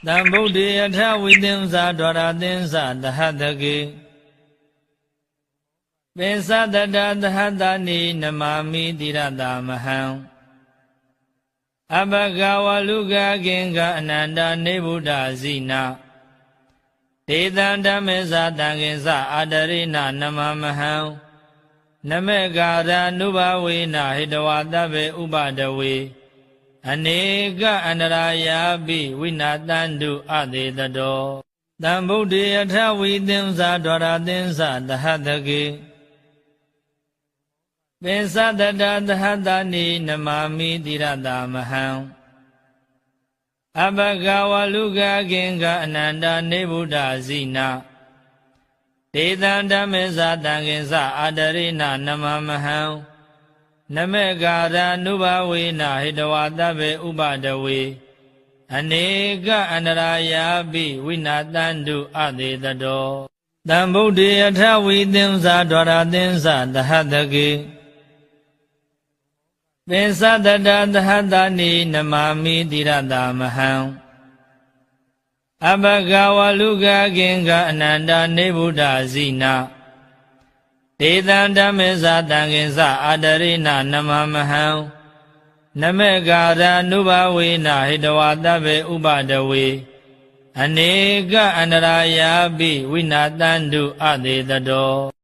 တံဗုဒ္ဓေအထဝိသင်္စာဒွါရသင်္စာသဟတကေပိသတတသဟတနိနမာမိတိရတမဟံအဘဂဝလူကကိင်္ဂအနန္တနေဗုဒ္ဓဇိနာဒေသံဓမ္မေဇာတံကိဉ္စအာတရိဏနမမဟံနမေကာရနုဘဝေနဟိတဝတဗ္ဗေဥပဒဝေအနေကအန္တရာယာပိဝိနာတန္တုအသေးတတောတံဗုဒ္ဓေအထဝိသင်္စာဒွါရသင်္စာသဟတကေပိသတတသဟတနိနမာမိတိရတမဟံအဘဂဝလူကကိင်္ဂအနန္တနေဗုဒ္ဓဇိနာဒေသံဓမ္မေဇာတံကိဉ္စအာတရိဏနမမဟံနမေကာရနုဘဝေနဟိတဝတဗ္ဗေဥပဒဝေအနေကအန္တရာယာပိဝိနာတန္တုအသေးတတောတံဗုဒ္ဓေအထဝိသင်္စာဒွါရသင်္စာသဟတကေပိသတတသဟတနိနမာမိတိရတမဟံအဘဂဝလူကကိင်္ဂအနန္တနေဗုဒ္ဓဇိနာဒေသံဓမ္မေဇာတံကိဉ္စအာတရိဏနမမဟံနမေကာရနုဘဝေနဟိတဝတဗ္ဗေဥပဒဝေအနေကအန္တရာယာပိဝိနာတန္တုအသေးတတော